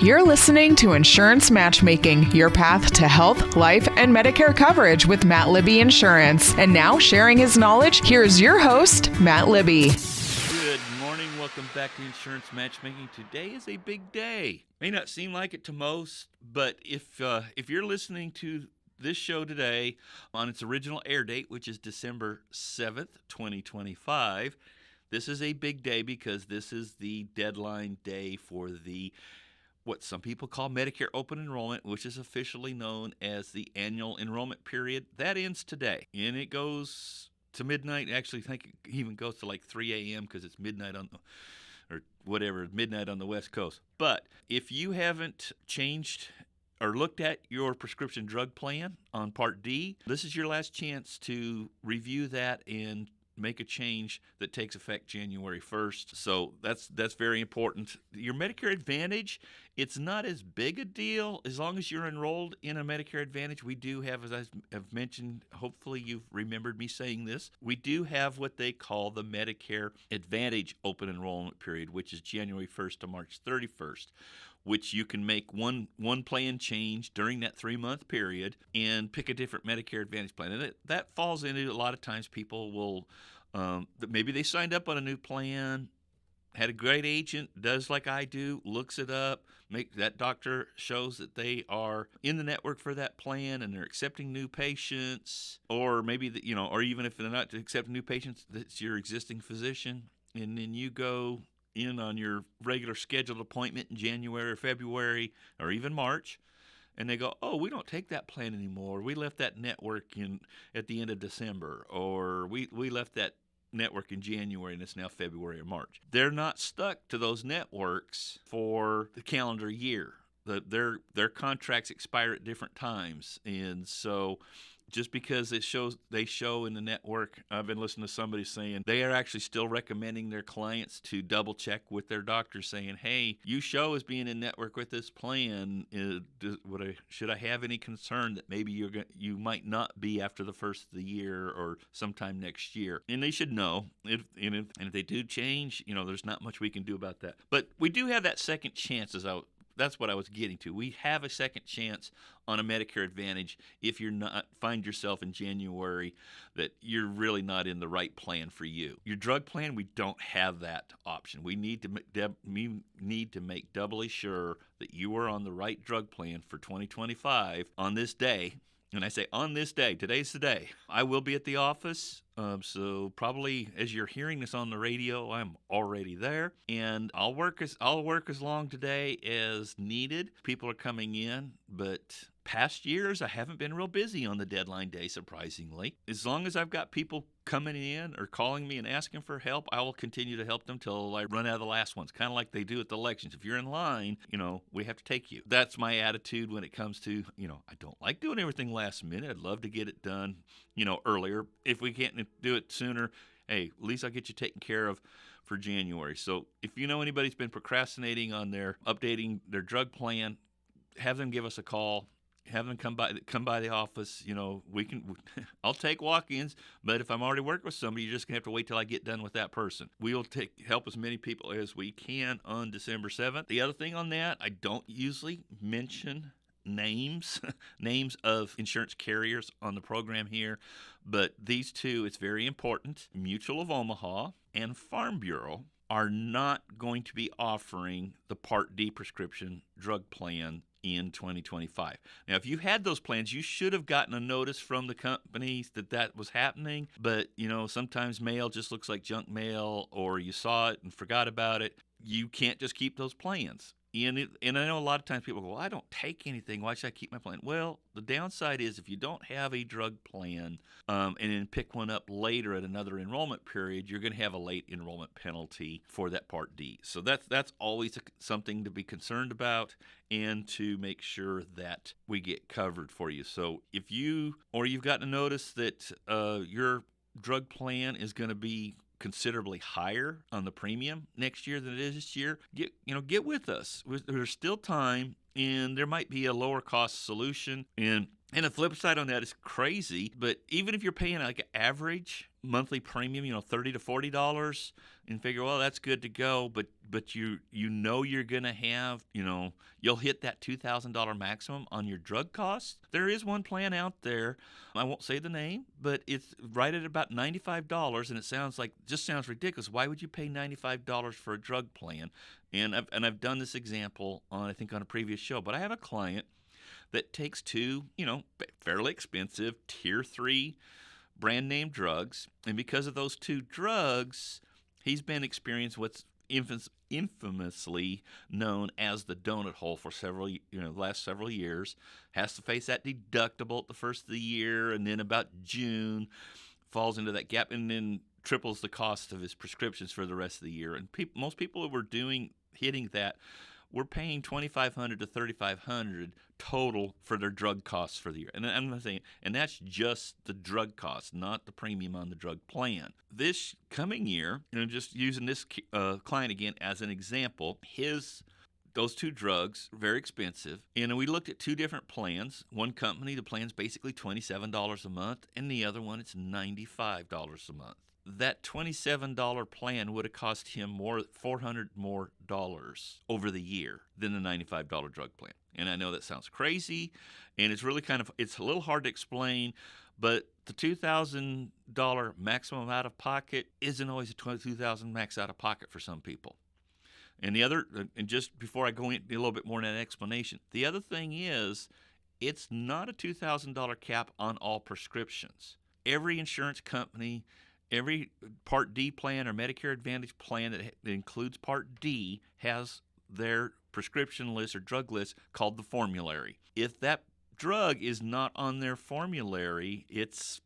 You're listening to Insurance Matchmaking, your path to health, life, and Medicare coverage with Matt Libby Insurance. And now, sharing his knowledge, here's your host, Matt Libby. Good morning. Welcome back to Insurance Matchmaking. Today is a big day. May not seem like it to most, but if you're listening to this show today on its original air date, which is December 7th, 2025, this is a big day because this is the deadline day for the what some people call Medicare Open Enrollment, which is officially known as the annual enrollment period. That ends today, and it goes to midnight. Actually, I think it even goes to like 3 a.m. because it's midnight midnight on the West Coast. But if you haven't changed or looked at your prescription drug plan on Part D, this is your last chance to review that and make a change that takes effect January 1st. So that's very important. Your Medicare Advantage, it's not as big a deal as long as you're enrolled in a Medicare Advantage. We do have, as I've mentioned, hopefully you've remembered me saying this, we do have what they call the Medicare Advantage open enrollment period, which is January 1st to March 31st. Which you can make one plan change during that 3-month period and pick a different Medicare Advantage plan. And that falls into a lot of times people will, maybe they signed up on a new plan, had a great agent, does like I do, looks it up, that doctor shows that they are in the network for that plan and they're accepting new patients, or maybe, or even if they're not accepting new patients, that's your existing physician, and then you go in on your regular scheduled appointment in January or February or even March, and they go, oh, we don't take that plan anymore. We left that network at the end of December, or we left that network in January and it's now February or March. They're not stuck to those networks for the calendar year. Their contracts expire at different times, and so just because they show in the network, I've been listening to somebody saying they are actually still recommending their clients to double check with their doctor saying, hey, you show as being in network with this plan. Should I have any concern that maybe you might not be after the first of the year or sometime next year? And they should know. If they do change, there's not much we can do about that. But we do have that second chance That's what I was getting to. We have a second chance on a Medicare Advantage if you're not find yourself in January that you're really not in the right plan for you. Your drug plan, we don't have that option. We need to make doubly sure that you are on the right drug plan for 2025 on this day. And I say on this day, today's the day. I will be at the office, so probably as you're hearing this on the radio, I'm already there, and I'll work as long today as needed. People are coming in, but past years I haven't been real busy on the deadline day, surprisingly. As long as I've got people coming in or calling me and asking for help, I will continue to help them till I run out of the last ones, kind of like they do at the elections. If you're in line, we have to take you. That's my attitude when it comes to, I don't like doing everything last minute. I'd love to get it done, earlier. If we can't do it sooner, hey, at least I'll get you taken care of for January. So if you know anybody's been procrastinating on their updating their drug plan, have them give us a call. Have them come by the office. I'll take walk-ins, but if I'm already working with somebody, you're just gonna have to wait till I get done with that person. We'll help as many people as we can on December 7th. The other thing on that, I don't usually mention names of insurance carriers on the program here, but these two, it's very important. Mutual of Omaha and Farm Bureau are not going to be offering the Part D prescription drug plan in 2025. Now, if you had those plans, you should have gotten a notice from the companies that was happening, but sometimes mail just looks like junk mail, or you saw it and forgot about it. You can't just keep those plans. And I know a lot of times people go, well, I don't take anything. Why should I keep my plan? Well, the downside is if you don't have a drug plan and then pick one up later at another enrollment period, you're going to have a late enrollment penalty for that Part D. So that's always something to be concerned about and to make sure that we get covered for you. So if you've gotten a notice that your drug plan is going to be considerably higher on the premium next year than it is this year, get with us. There's still time, and there might be a lower cost solution. And And the flip side on that is crazy, but even if you're paying like an average monthly premium, $30 to $40, and figure, well, that's good to go, but you're gonna have, you'll hit that $2,000 maximum on your drug costs. There is one plan out there, I won't say the name, but it's right at about $95, and it sounds ridiculous. Why would you pay $95 for a drug plan? And I've done this example I think on a previous show, but I have a client that takes two, fairly expensive tier 3 brand name drugs. And because of those two drugs, he's been experiencing what's infamously known as the donut hole for the last several years. Has to face that deductible at the first of the year, and then about June falls into that gap, and then triples the cost of his prescriptions for the rest of the year. And most people who were hitting that, we're paying $2,500 to $3,500 total for their drug costs for the year. And I'm not saying, and that's just the drug cost, not the premium on the drug plan. This coming year, just using this client again as an example, those two drugs, very expensive. And we looked at two different plans. One company, the plan's basically $27 a month, and the other one, it's $95 a month. That $27 plan would have cost him $400 more over the year than the $95 drug plan. And I know that sounds crazy, and it's really it's a little hard to explain, but the $2,000 maximum out of pocket isn't always a $2,000 max out of pocket for some people. And and just before I go into a little bit more in that explanation, the other thing is, it's not a $2,000 cap on all prescriptions. Every insurance company, every Part D plan or Medicare Advantage plan that includes Part D has their prescription list or drug list called the formulary. If that drug is not on their formulary, it's,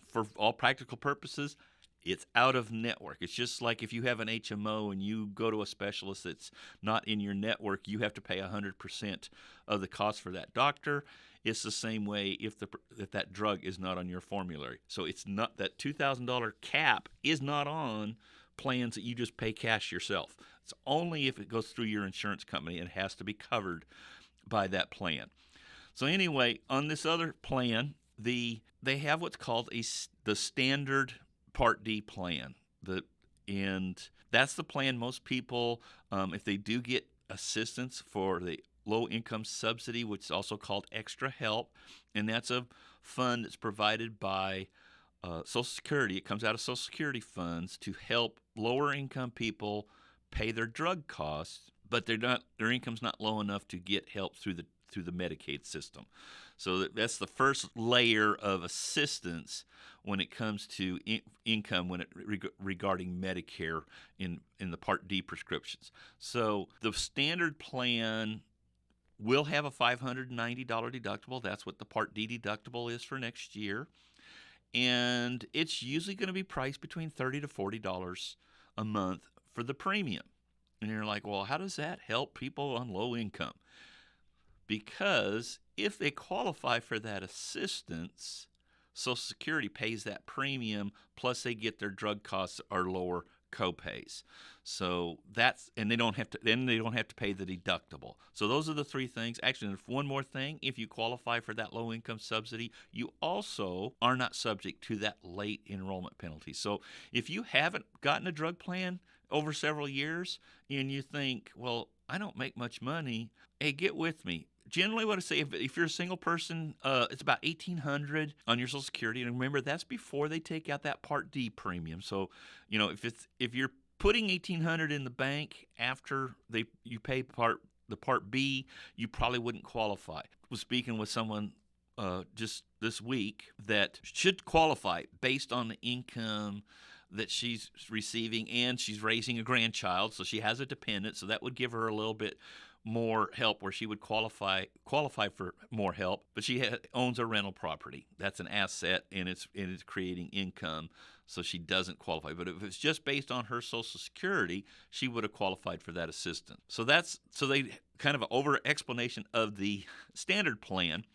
for all practical purposes, it's out of network. It's just like if you have an HMO and you go to a specialist that's not in your network, you have to pay 100% of the cost for that doctor. It's the same way if that drug is not on your formulary. So it's not that $2,000 cap is not on plans that you just pay cash yourself. It's only if it goes through your insurance company, and it has to be covered by that plan. So anyway, on this other plan, they have what's called the standard Part D plan. And that's the plan most people, if they do get assistance for the low-income subsidy, which is also called Extra Help, and that's a fund that's provided by Social Security. It comes out of Social Security funds to help lower-income people pay their drug costs, but their income's not low enough to get help through the Medicaid system. So that's the first layer of assistance when it comes to income regarding Medicare in the Part D prescriptions. So the standard plan will have a $590 deductible. That's what the Part D deductible is for next year. And it's usually going to be priced between $30 to $40 a month for the premium. And you're like, well, how does that help people on low income? Because if they qualify for that assistance, Social Security pays that premium, plus they get their drug costs or lower copays. So and they don't have to pay the deductible. So those are the three things. Actually, there's one more thing. If you qualify for that low income subsidy, you also are not subject to that late enrollment penalty. So if you haven't gotten a drug plan over several years and you think, well, I don't make much money, hey, get with me. Generally, what I say, if you're a single person, it's about $1,800 on your Social Security, and remember that's before they take out that Part D premium. So, if you're putting $1,800 in the bank after you pay the Part B, you probably wouldn't qualify. I was speaking with someone just this week that should qualify based on the income that she's receiving, and she's raising a grandchild, so she has a dependent, so that would give her a little bit more help where she would qualify for more help. But she owns a rental property. That's an asset, and it's creating income, so she doesn't qualify. But if it's just based on her Social Security, she would have qualified for that assistance. So they kind of an over explanation of the standard plan.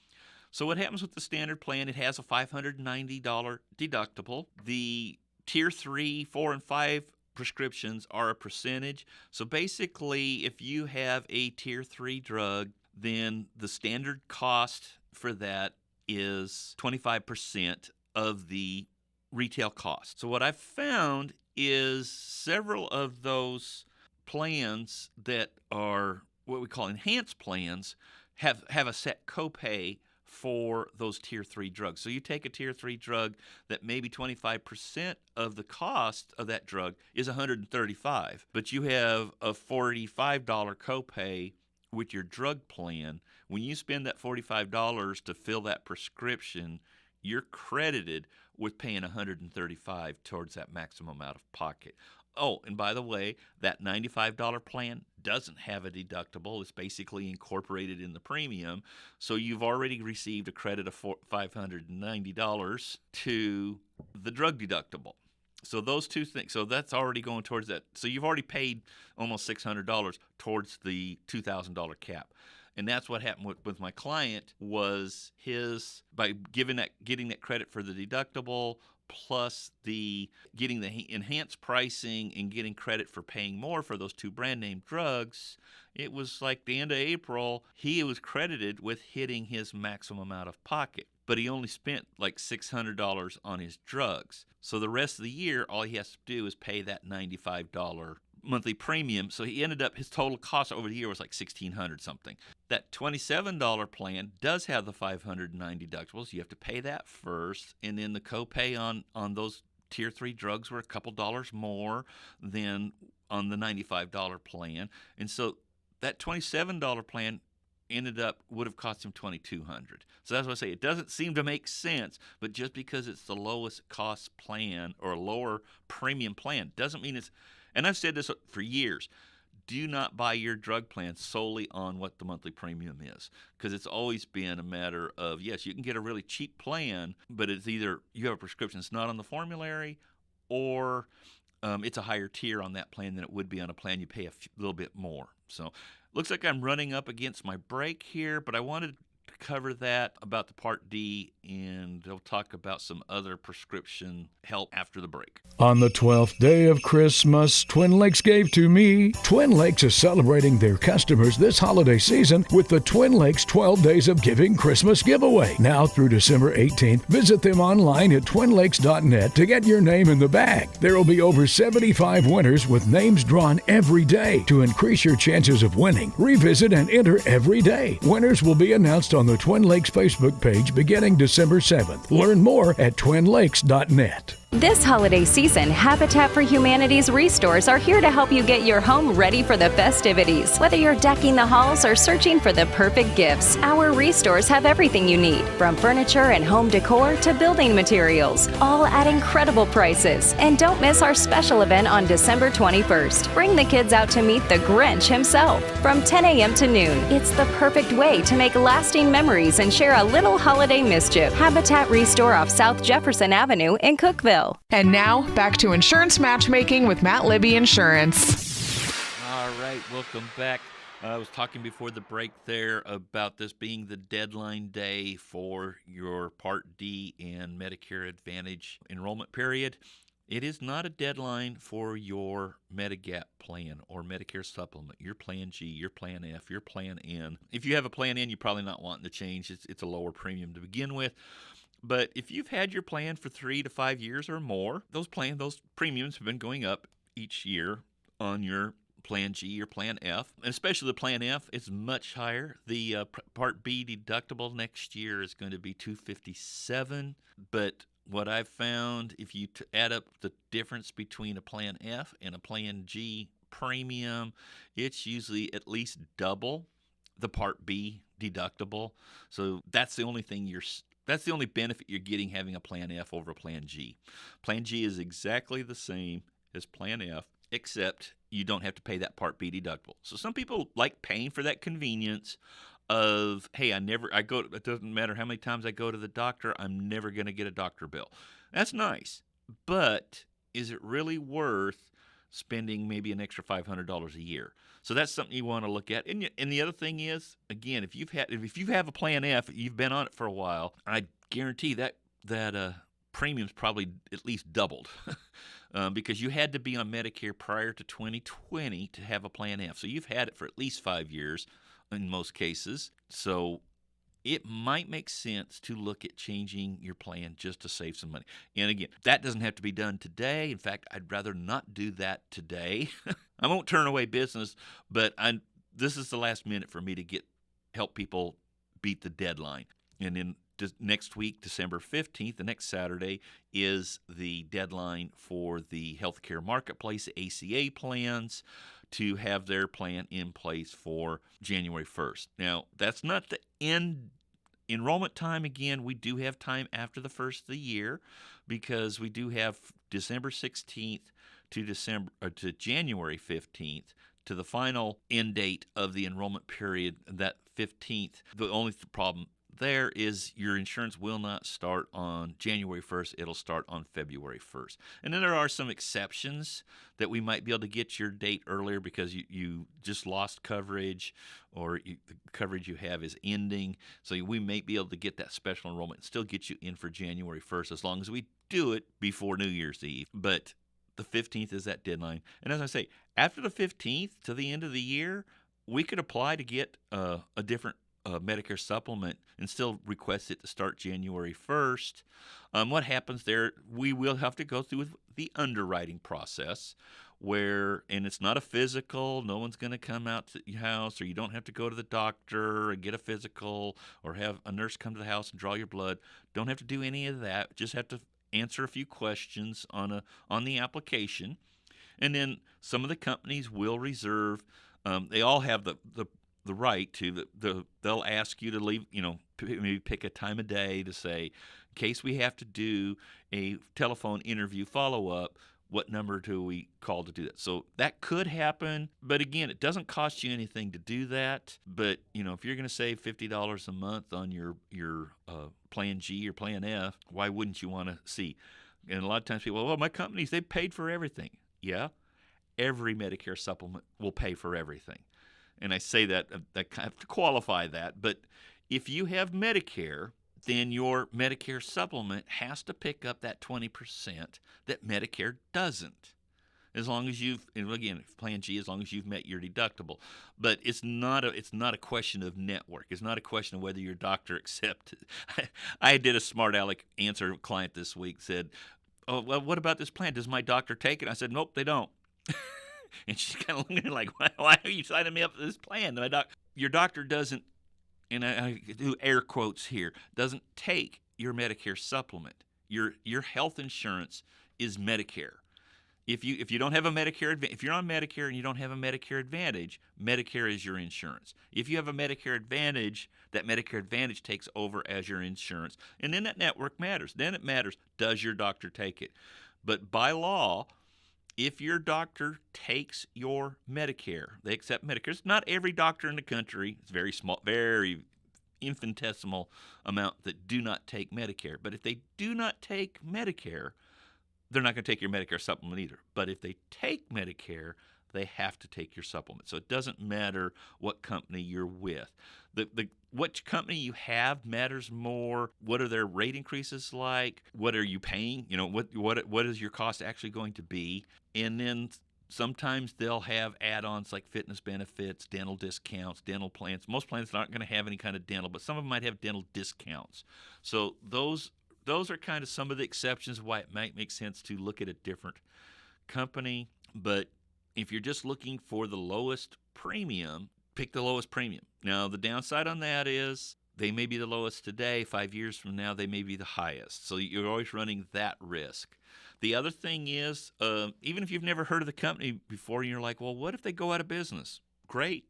So what happens with the standard plan? It has a $590 deductible. The Tier 3, 4, and 5 prescriptions are a percentage. So basically, if you have a Tier 3 drug, then the standard cost for that is 25% of the retail cost. So what I've found is several of those plans that are what we call enhanced plans have a set copay for those tier 3 drugs. So you take a tier 3 drug that maybe 25% of the cost of that drug is $135, but you have a $45 copay with your drug plan. When you spend that $45 to fill that prescription, you're credited with paying $135 towards that maximum out of pocket. Oh, and by the way, that $95 plan doesn't have a deductible. It's basically incorporated in the premium. So you've already received a credit of $590 to the drug deductible. So those two things, so that's already going towards that. So you've already paid almost $600 towards the $2,000 cap. And that's what happened with my client was by getting that credit for the deductible, plus getting the enhanced pricing and getting credit for paying more for those two brand name drugs, it was like the end of April, he was credited with hitting his maximum out of pocket. But he only spent like $600 on his drugs. So the rest of the year, all he has to do is pay that $95 monthly premium. So he ended up, his total cost over the year was like $1,600 something. That $27 plan does have the $509 deductibles. You have to pay that first, and then the copay on those tier 3 drugs were a couple dollars more than on the $95 plan. And so that $27 plan would have cost him $2,200. So that's what I say. It doesn't seem to make sense, but just because it's the lowest cost plan or a lower premium plan doesn't mean it's, and I've said this for years, do not buy your drug plan solely on what the monthly premium is, because it's always been a matter of, yes, you can get a really cheap plan, but it's either you have a prescription that's not on the formulary, or it's a higher tier on that plan than it would be on a plan you pay a little bit more. So looks like I'm running up against my break here, but I wanted to cover that about the Part D, and we'll talk about some other prescription help after the break. On the 12th day of Christmas, Twin Lakes gave to me. Twin Lakes is celebrating their customers this holiday season with the Twin Lakes 12 Days of Giving Christmas giveaway. Now through December 18th, visit them online at twinlakes.net to get your name in the bag. There will be over 75 winners with names drawn every day. To increase your chances of winning, revisit and enter every day. Winners will be announced on the Twin Lakes Facebook page beginning December 7th. Learn more at twinlakes.net. This holiday season, Habitat for Humanity's Restores are here to help you get your home ready for the festivities. Whether you're decking the halls or searching for the perfect gifts, our Restores have everything you need, from furniture and home decor to building materials, all at incredible prices. And don't miss our special event on December 21st. Bring the kids out to meet the Grinch himself from 10 a.m. to noon. It's the perfect way to make lasting memories and share a little holiday mischief. Habitat Restore off South Jefferson Avenue in Cookeville. And now, back to Insurance Matchmaking with Matt Libby Insurance. All right, welcome back. I was talking before the break there about this being the deadline day for your Part D and Medicare Advantage enrollment period. It is not a deadline for your Medigap plan or Medicare supplement, your Plan G, your Plan F, your Plan N. If you have a Plan N, you're probably not wanting to change. It's a lower premium to begin with. But if you've had your plan for 3 to 5 years or more, those premiums have been going up each year on your Plan G or Plan F. And especially the Plan F is much higher. The Part B deductible next year is going to be $257. But what I've found, if you add up the difference between a Plan F and a Plan G premium, it's usually at least double the Part B deductible. So that's the only benefit you're getting having a Plan F over a Plan G. Plan G is exactly the same as Plan F, except you don't have to pay that Part B deductible. So some people like paying for that convenience of, hey, it doesn't matter how many times I go to the doctor, I'm never going to get a doctor bill. That's nice, but is it really worth spending maybe an extra $500 a year? So that's something you want to look at. And the other thing is, again, if you have a Plan F, you've been on it for a while, I guarantee that premium's probably at least doubled because you had to be on Medicare prior to 2020 to have a Plan F. So you've had it for at least 5 years in most cases. So it might make sense to look at changing your plan just to save some money. And again, that doesn't have to be done today. In fact, I'd rather not do that today. I won't turn away business, but this is the last minute for me to help people beat the deadline. And then next week, December 15th, the next Saturday, is the deadline for the healthcare marketplace, ACA plans, to have their plan in place for January 1st. Now, that's not the end enrollment time. Again, we do have time after the first of the year, because we do have December 16th to January 15th to the final end date of the enrollment period, that 15th. The only problem there is your insurance will not start on January 1st. It'll start on February 1st. And then there are some exceptions that we might be able to get your date earlier because you just lost coverage, or the coverage you have is ending. So we may be able to get that special enrollment and still get you in for January 1st, as long as we do it before New Year's Eve. But the 15th is that deadline. And as I say, after the 15th to the end of the year, we could apply to get a different Medicare supplement and still request it to start January 1st. What happens there, we will have to go through the underwriting process, and it's not a physical. No one's going to come out to your house, or you don't have to go to the doctor and get a physical, or have a nurse come to the house and draw your blood. Don't have to do any of that. Just have to answer a few questions on the application. And then some of the companies will reserve, they all have the right to, they'll ask you to leave, maybe pick a time of day to say, in case we have to do a telephone interview follow-up, what number do we call to do that? So that could happen, but again, it doesn't cost you anything to do that. But if you're going to save $50 a month on your Plan G or Plan F, why wouldn't you want to see? And a lot of times people, well, my companies, they paid for everything. Yeah, every Medicare supplement will pay for everything. And I say that I have to qualify that, but if you have Medicare, then your Medicare supplement has to pick up that 20% that Medicare doesn't. As long as Plan G, as long as you've met your deductible. But it's not a question of network. It's not a question of whether your doctor accepts it. I did a smart aleck answer to a client this week, said, oh, well, what about this plan? Does my doctor take it? I said, nope, they don't. And she's kind of looking at me like, why are you signing me up for this plan? Your doctor doesn't, and I do air quotes here, doesn't take your Medicare supplement. Your health insurance is Medicare. If you don't have a Medicare, if you're on Medicare and you don't have a Medicare Advantage, Medicare is your insurance. If you have a Medicare Advantage, that Medicare Advantage takes over as your insurance. And then that network matters. Then it matters, does your doctor take it? But by law, if your doctor takes your Medicare, they accept Medicare. It's not every doctor in the country. It's very small, very infinitesimal amount that do not take Medicare. But if they do not take Medicare, they're not going to take your Medicare supplement either. But if they take Medicare, they have to take your supplement. So it doesn't matter what company you're with. What company you have matters more. What are their rate increases like? What are you paying? What is your cost actually going to be? And then sometimes they'll have add-ons like fitness benefits, dental discounts, dental plans. Most plans aren't going to have any kind of dental, but some of them might have dental discounts. So those are kind of some of the exceptions why it might make sense to look at a different company. But if you're just looking for the lowest premium, pick the lowest premium. Now, the downside on that is they may be the lowest today. 5 years from now, they may be the highest. So you're always running that risk. The other thing is, even if you've never heard of the company before, and you're like, well, what if they go out of business? Great.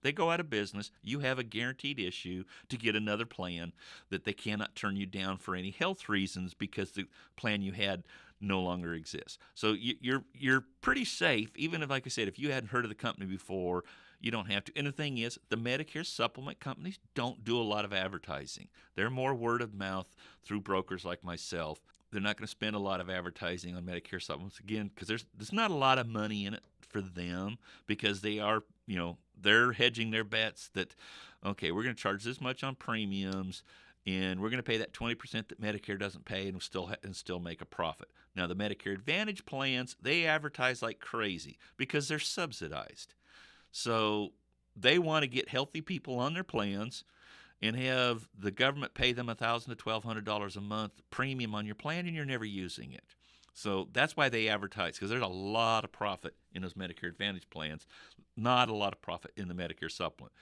They go out of business. You have a guaranteed issue to get another plan that they cannot turn you down for any health reasons because the plan you had no longer exists. So you're pretty safe, even if, like I said, if you hadn't heard of the company before, you don't have to. And the thing is, the Medicare supplement companies don't do a lot of advertising. They're more word of mouth through brokers like myself. They're not going to spend a lot of advertising on Medicare supplements, again, because there's not a lot of money in it for them, because they are, they're hedging their bets that, okay, we're going to charge this much on premiums, and we're going to pay that 20% that Medicare doesn't pay, and still make a profit. Now, the Medicare Advantage plans, they advertise like crazy because they're subsidized. So they want to get healthy people on their plans, and have the government pay them $1,000 to $1,200 a month premium on your plan, and you're never using it. So that's why they advertise, because there's a lot of profit in those Medicare Advantage plans, not a lot of profit in the Medicare Supplement.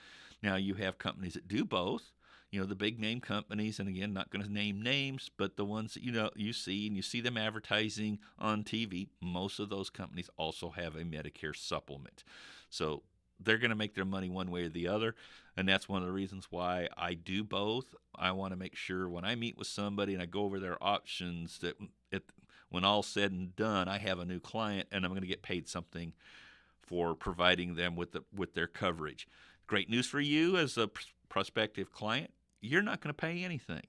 Now, you have companies that do both, the big name companies, and again, not going to name names, but the ones that you see them advertising on TV. Most of those companies also have a Medicare Supplement. So they're going to make their money one way or the other, and that's one of the reasons why I do both. I want to make sure when I meet with somebody and I go over their options that when all's said and done, I have a new client and I'm going to get paid something for providing them with their coverage. Great news for you as a prospective client, you're not going to pay anything.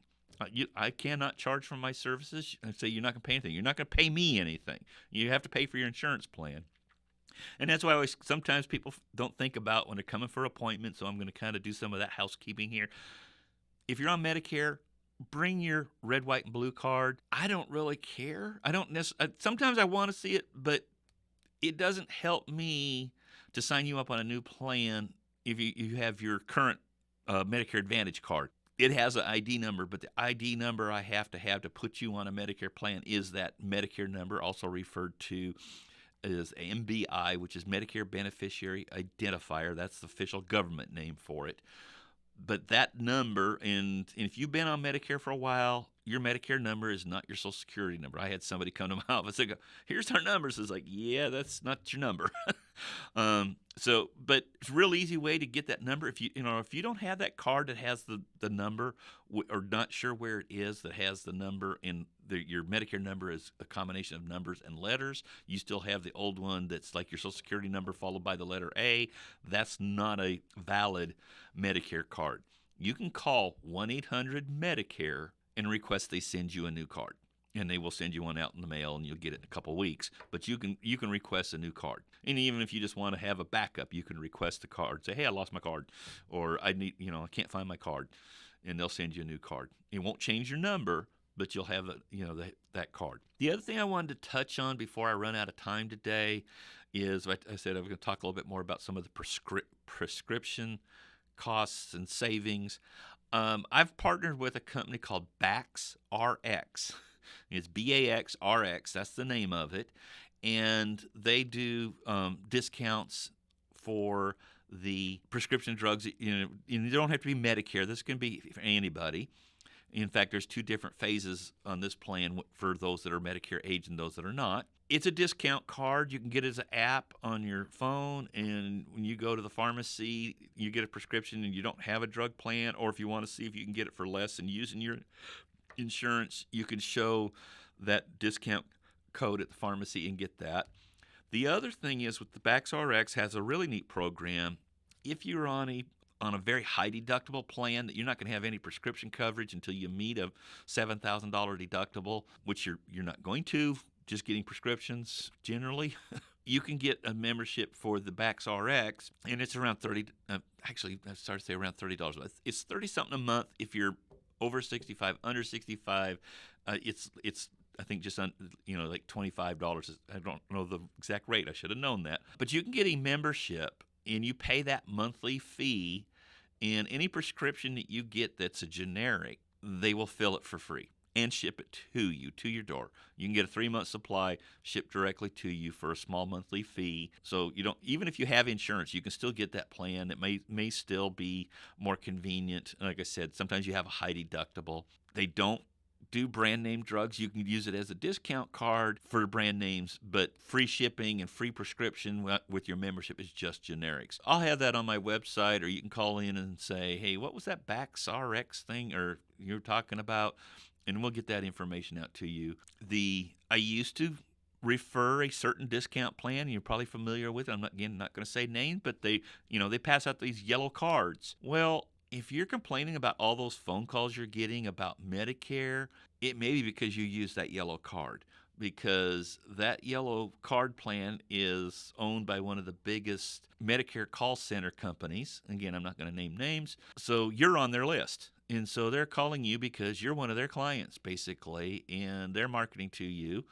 I cannot charge for my services and say you're not going to pay anything. You're not going to pay me anything. You have to pay for your insurance plan. And that's why sometimes people don't think about when they're coming for appointments, so I'm going to kind of do some of that housekeeping here. If you're on Medicare, bring your red, white, and blue card. I don't really care. I don't necessarily. Sometimes I want to see it, but it doesn't help me to sign you up on a new plan if you have your current Medicare Advantage card. It has an ID number, but the ID number I have to put you on a Medicare plan is that Medicare number, also referred to as MBI, which is Medicare Beneficiary Identifier. That's the official government name for it. But that number, and if you've been on Medicare for a while, your Medicare number is not your Social Security number. I had somebody come to my office and go, "Here's our numbers." It's like, yeah, that's not your number. But it's a real easy way to get that number. If you don't have that card that has the number, or not sure where it is that has the number, and your Medicare number is a combination of numbers and letters, you still have the old one that's like your Social Security number followed by the letter A. That's not a valid Medicare card. You can call 1-800-MEDICARE and request they send you a new card, and they will send you one out in the mail, and you'll get it in a couple of weeks. But you can request a new card, and even if you just want to have a backup, you can request a card. Say, "Hey, I lost my card," or I can't find my card, and they'll send you a new card. It won't change your number, but you'll have that card. The other thing I wanted to touch on before I run out of time today is, I said I was going to talk a little bit more about some of the prescription costs and savings. I've partnered with a company called BaxRx. It's BaxRx. That's the name of it. And they do discounts for the prescription drugs. You don't have to be Medicare. This can be for anybody. In fact, there's 2 different phases on this plan for those that are Medicare age and those that are not. It's a discount card. You can get it as an app on your phone, and when you go to the pharmacy, you get a prescription and you don't have a drug plan, or if you want to see if you can get it for less and using your insurance, you can show that discount code at the pharmacy and get that. The other thing is, with the BaxRx has a really neat program. If you're on a very high deductible plan that you're not going to have any prescription coverage until you meet a $7,000 deductible, which you're not going to, just getting prescriptions generally, you can get a membership for the BaxRx, and it's around $30. Actually, I started to say around $30. It's $30-something a month if you're over 65. Under 65, it's I think just like $25. I don't know the exact rate. I should have known that. But you can get a membership, and you pay that monthly fee, and any prescription that you get that's a generic, they will fill it for free and ship it to you, to your door. You can get a 3-month supply shipped directly to you for a small monthly fee. So even if you have insurance, you can still get that plan. It may still be more convenient. Like I said, sometimes you have a high deductible. They don't do brand name drugs. You can use it as a discount card for brand names, but free shipping and free prescription with your membership is just generics. I'll have that on my website, or you can call in and say, "Hey, what was that BaxRx thing or you're talking about?" And we'll get that information out to you. I used to refer a certain discount plan, and you're probably familiar with it. I'm not going to say names, but they pass out these yellow cards. Well, if you're complaining about all those phone calls you're getting about Medicare, it may be because you use that yellow card, because that yellow card plan is owned by one of the biggest Medicare call center companies. Again, I'm not going to name names. So you're on their list. And so they're calling you because you're one of their clients, basically, and they're marketing to you.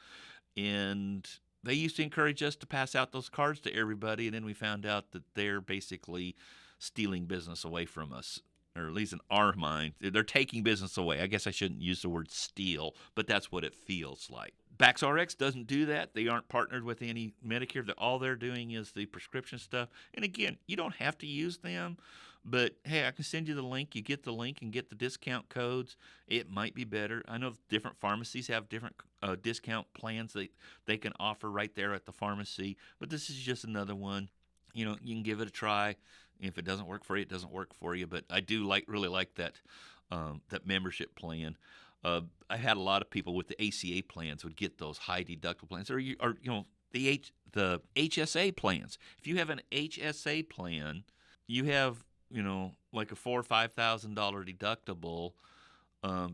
And they used to encourage us to pass out those cards to everybody, and then we found out that they're basically stealing business away from us. or at least in our mind, they're taking business away. I guess I shouldn't use the word steal, but that's what it feels like. BaxRx doesn't do that. They aren't partnered with any Medicare. All they're doing is the prescription stuff. And again, you don't have to use them, but hey, I can send you the link. You get the link and get the discount codes. It might be better. I know different pharmacies have different discount plans that they can offer right there at the pharmacy, but this is just another one. You know, you can give it a try. If it doesn't work for you, it doesn't work for you. But I do really like that membership plan. I had a lot of people with the ACA plans would get those high deductible plans, or the HSA plans. If you have an HSA plan, you have like a $4,000 or $5,000 deductible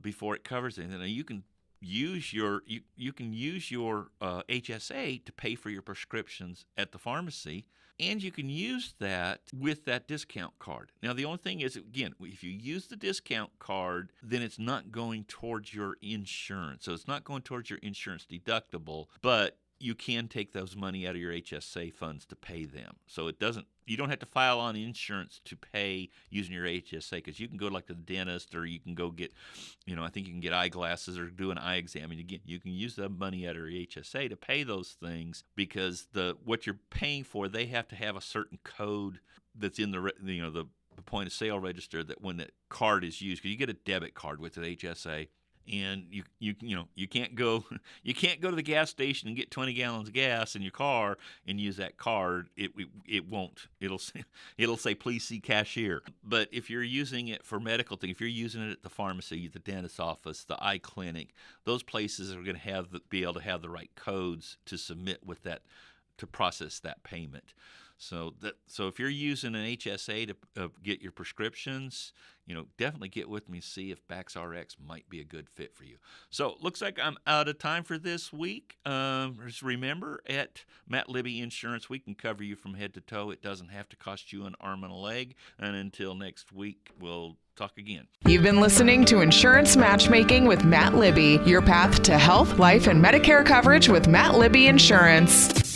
before it covers anything. Now you can use your HSA to pay for your prescriptions at the pharmacy. And you can use that with that discount card. Now, the only thing is, again, if you use the discount card, then it's not going towards your insurance. So it's not going towards your insurance deductible, but you can take those money out of your HSA funds to pay them. So you don't have to file on insurance to pay using your HSA, because you can go like to the dentist, or you can go get, I think you can get eyeglasses or do an eye exam. And again, you can use the money out of your HSA to pay those things, because what you're paying for, they have to have a certain code that's in the point of sale register, that when that card is used, because you get a debit card with the HSA. And you can't go to the gas station and get 20 gallons of gas in your car and use that card. It won't. It'll say please see cashier. But if you're using it for medical things, if you're using it at the pharmacy, the dentist's office, the eye clinic, those places are going to be able to have the right codes to submit with that, to process that payment. So if you're using an HSA to get your prescriptions, definitely get with me, see if BaxRx might be a good fit for you. So looks like I'm out of time for this week. Just remember, at Matt Libby Insurance, we can cover you from head to toe. It doesn't have to cost you an arm and a leg. And until next week, we'll talk again. You've been listening to Insurance Matchmaking with Matt Libby, your path to health, life, and Medicare coverage with Matt Libby Insurance.